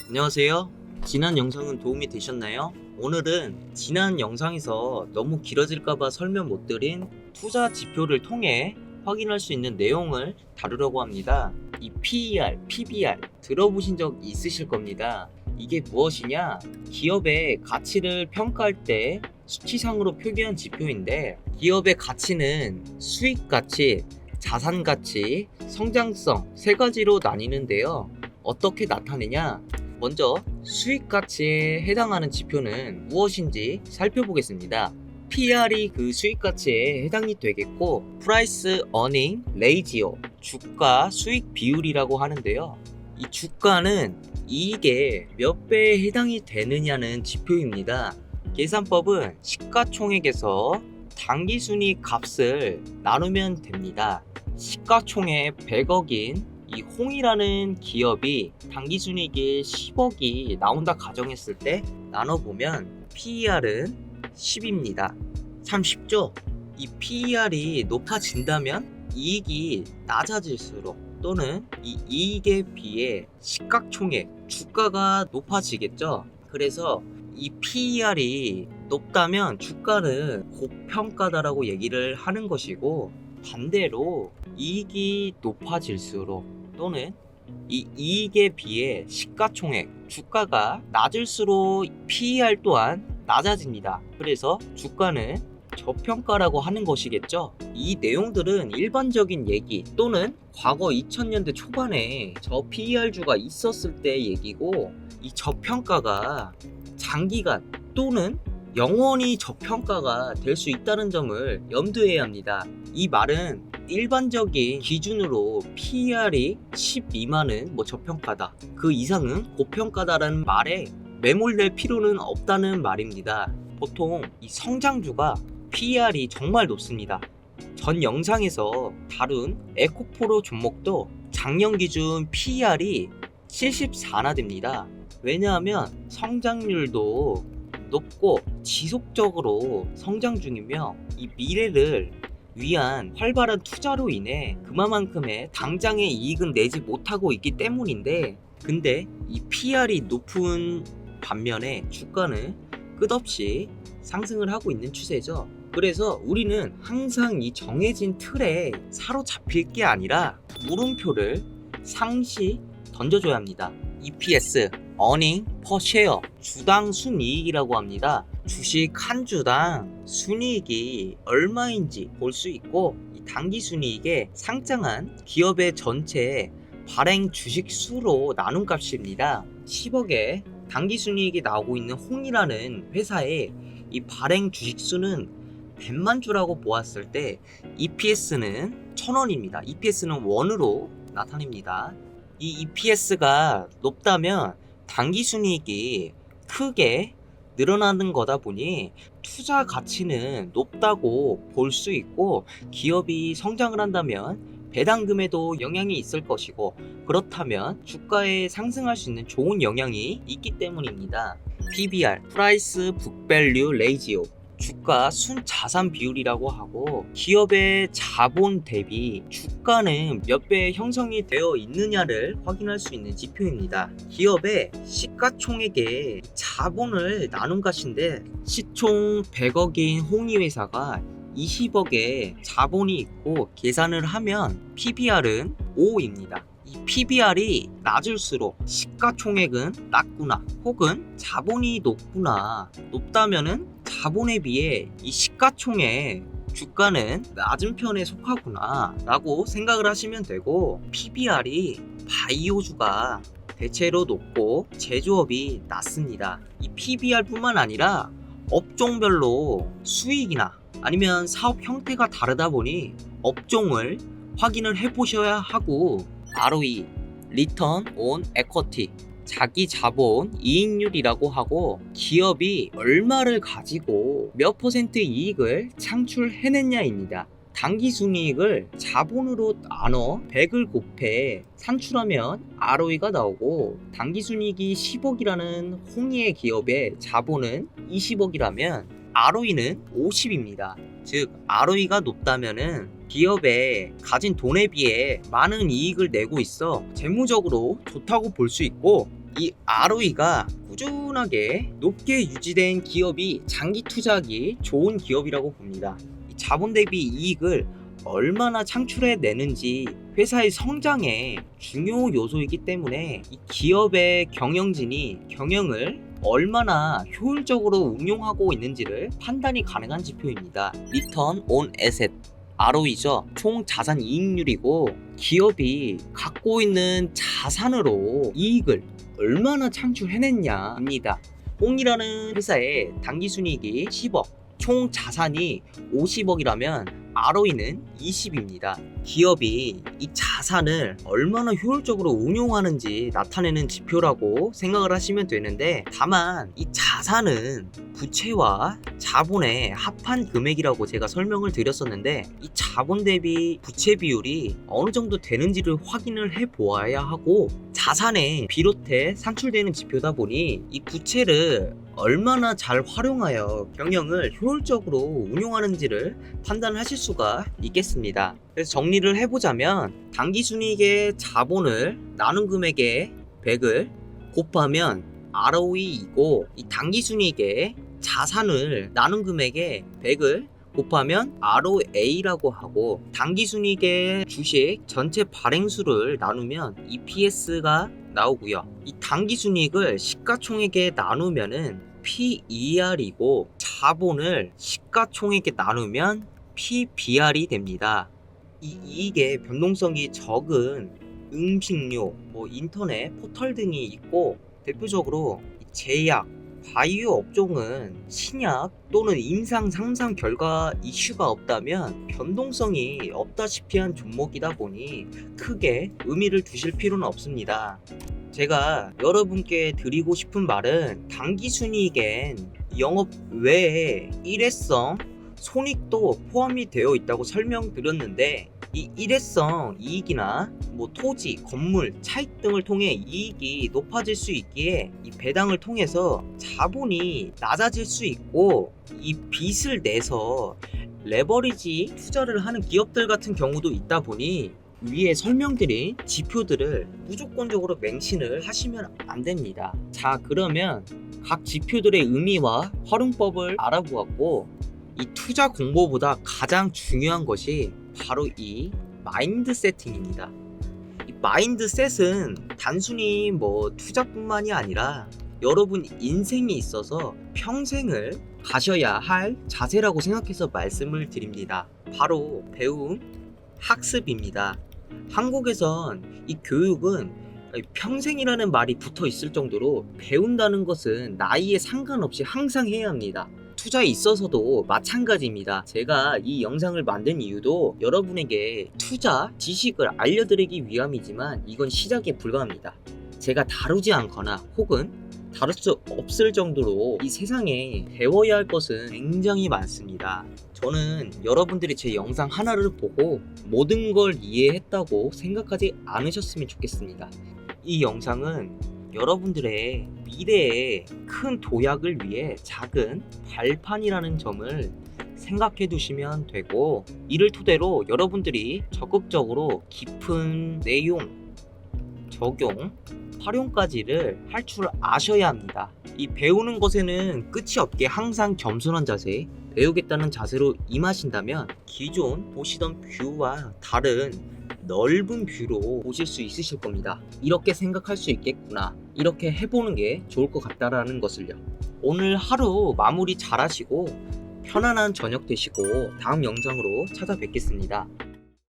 안녕하세요. 지난 영상은 도움이 되셨나요? 오늘은 지난 영상에서 너무 길어질까봐 설명 못 드린 투자 지표를 통해 확인할 수 있는 내용을 다루려고 합니다. 이 PER, PBR 들어보신 적 있으실 겁니다. 이게 무엇이냐? 기업의 가치를 평가할 때 수치상으로 표기한 지표인데, 기업의 가치는 수익 가치, 자산 가치, 성장성 세 가지로 나뉘는데요. 어떻게 나타내냐? 먼저 수익 가치에 해당하는 지표는 무엇인지 살펴보겠습니다. PR이 그 수익 가치에 해당이 되겠고, Price Earning Ratio, 주가 수익 비율이라고 하는데요. 이 주가는 이익의 몇 배에 해당이 되느냐는 지표입니다. 계산법은 시가총액에서 당기순이익 값을 나누면 됩니다. 시가총액 100억인 이 홍이라는 기업이 당기순이익이 10억이 나온다 가정했을 때 나눠보면 PER은 10입니다. 참 쉽죠? 이 PER이 높아진다면 이익이 낮아질수록 또는 이 이익에 비해 시가총액, 주가가 높아지겠죠? 그래서 이 PER이 높다면 주가는 고평가다라고 얘기를 하는 것이고, 반대로 이익이 높아질수록 또는 이 이익에 비해 시가총액, 주가가 낮을수록 PER 또한 낮아집니다. 그래서 주가는 저평가라고 하는 것이겠죠. 이 내용들은 일반적인 얘기 또는 과거 2000년대 초반에 저 PER주가 있었을 때 얘기고, 이 저평가가 장기간 또는 영원히 저평가가 될 수 있다는 점을 염두해야 합니다. 이 말은 일반적인 기준으로 PER이 10 미만은 저평가다, 그 이상은 고평가다라는 말에 매몰될 필요는 없다는 말입니다. 보통 이 성장주가 PER이 정말 높습니다. 전 영상에서 다룬 에코프로 종목도 작년 기준 PER이 74나 됩니다. 왜냐하면 성장률도 높고 지속적으로 성장 중이며, 이 미래를 위한 활발한 투자로 인해 그만큼의 당장의 이익은 내지 못하고 있기 때문인데, 근데 이 PER이 높은 반면에 주가는 끝없이 상승을 하고 있는 추세죠. 그래서 우리는 항상 이 정해진 틀에 사로잡힐 게 아니라 물음표를 상시 던져줘야 합니다. EPS, Earning Per Share, 주당 순이익이라고 합니다. 주식 한 주당 순이익이 얼마인지 볼 수 있고, 이 당기 순이익에 상장한 기업의 전체 발행 주식 수로 나눈 값입니다. 10억의 당기 순이익이 나오고 있는 홍이라는 회사의 이 발행 주식 수는 100만 주라고 보았을 때 EPS는 1000원입니다. EPS는 원으로 나타냅니다. 이 EPS가 높다면 당기순이익이 크게 늘어나는 거다 보니 투자 가치는 높다고 볼 수 있고, 기업이 성장을 한다면 배당금에도 영향이 있을 것이고, 그렇다면 주가에 상승할 수 있는 좋은 영향이 있기 때문입니다. PBR, Price Book Value Ratio, 주가 순자산 비율이라고 하고, 기업의 자본 대비 주가는 몇 배 형성이 되어 있느냐를 확인할 수 있는 지표입니다. 기업의 시가총액에 자본을 나눈 것인데, 시총 100억인 홍이회사가 20억의 자본이 있고 계산을 하면 PBR은 5입니다. 이 PBR이 낮을수록 시가총액은 낮구나, 혹은 자본이 높다면은 자본에 비해 이 시가총액 주가는 낮은 편에 속하구나 라고 생각을 하시면 되고, PBR이 바이오주가 대체로 높고 제조업이 낮습니다. 이 PBR 뿐만 아니라 업종별로 수익이나 아니면 사업 형태가 다르다 보니 업종을 확인을 해보셔야 하고, ROE, Return on Equity, 자기 자본 이익률이라고 하고, 기업이 얼마를 가지고 몇 퍼센트 이익을 창출해냈냐입니다. 당기순이익을 자본으로 나눠 100을 곱해 산출하면 ROE가 나오고, 당기순이익이 10억이라는 홍이의 기업의 자본은 20억이라면 ROE는 50입니다. 즉 ROE가 높다면은 기업에 가진 돈에 비해 많은 이익을 내고 있어 재무적으로 좋다고 볼 수 있고, 이 ROE가 꾸준하게 높게 유지된 기업이 장기 투자하기 좋은 기업이라고 봅니다. 이 자본 대비 이익을 얼마나 창출해내는지 회사의 성장의 중요 요소이기 때문에 이 기업의 경영진이 경영을 얼마나 효율적으로 운용하고 있는지를 판단이 가능한 지표입니다. 리턴 온 에셋 ROE죠. 총 자산 이익률이고 기업이 갖고 있는 자산으로 이익을 얼마나 창출해냈냐입니다. 뽕이라는 회사의 당기순이익이 10억, 총 자산이 50억이라면 ROE는 20입니다. 기업이 이 자산을 얼마나 효율적으로 운용하는지 나타내는 지표라고 생각을 하시면 되는데, 다만 이 자산은 부채와 자본의 합한 금액이라고 제가 설명을 드렸었는데, 이 자본 대비 부채 비율이 어느 정도 되는지를 확인을 해 보아야 하고, 자산에 비롯해 산출되는 지표다 보니 이 부채를 얼마나 잘 활용하여 경영을 효율적으로 운용하는지를 판단하실 수가 있겠습니다. 그래서 정리를 해보자면, 당기순이익의 자본을 나눈 금액의 100을 곱하면 ROE이고, 이 당기순이익의 자산을 나눈 금액의 100을 곱하면 ROA라고 하고, 당기순이익의 주식 전체 발행수를 나누면 EPS가 나오고요. 이 당기순이익을 시가총액에 나누면은 PER이고, 자본을 시가총액에 나누면 PBR이 됩니다. 이 이익의 변동성이 적은 음식료, 인터넷 포털 등이 있고, 대표적으로 제약, 바이오 업종은 신약 또는 임상 상상 결과 이슈가 없다면 변동성이 없다시피 한 종목이다 보니 크게 의미를 두실 필요는 없습니다. 제가 여러분께 드리고 싶은 말은, 당기순이익엔 영업 외에 일회성 손익도 포함이 되어 있다고 설명드렸는데, 이 일회성 이익이나 토지, 건물, 차익 등을 통해 이익이 높아질 수 있기에 이 배당을 통해서 자본이 낮아질 수 있고, 이 빚을 내서 레버리지 투자를 하는 기업들 같은 경우도 있다 보니 위에 설명드린 지표들을 무조건적으로 맹신을 하시면 안 됩니다. 자, 그러면 각 지표들의 의미와 활용법을 알아보았고, 이 투자 공부보다 가장 중요한 것이 바로 이 마인드 세팅입니다. 이 마인드셋은 단순히 투자뿐만이 아니라 여러분 인생에 있어서 평생을 가셔야 할 자세라고 생각해서 말씀을 드립니다. 바로 배움, 학습입니다. 한국에선 이 교육은 평생이라는 말이 붙어 있을 정도로 배운다는 것은 나이에 상관없이 항상 해야 합니다. 투자에 있어서도 마찬가지입니다. 제가 이 영상을 만든 이유도 여러분에게 투자 지식을 알려드리기 위함이지만, 이건 시작에 불과합니다. 제가 다루지 않거나 혹은 다룰 수 없을 정도로 이 세상에 배워야 할 것은 굉장히 많습니다. 저는 여러분들이 제 영상 하나를 보고 모든 걸 이해했다고 생각하지 않으셨으면 좋겠습니다. 이 영상은 여러분들의 미래에 큰 도약을 위해 작은 발판이라는 점을 생각해 두시면 되고, 이를 토대로 여러분들이 적극적으로 깊은 내용, 적용, 활용까지를 할 줄 아셔야 합니다. 이 배우는 것에는 끝이 없게 항상 겸손한 자세, 배우겠다는 자세로 임하신다면 기존 보시던 뷰와 다른 넓은 뷰로 보실 수 있으실 겁니다. 이렇게 생각할 수 있겠구나, 이렇게 해보는 게 좋을 것 같다라는 것을요. 오늘 하루 마무리 잘 하시고 편안한 저녁 되시고 다음 영상으로 찾아뵙겠습니다.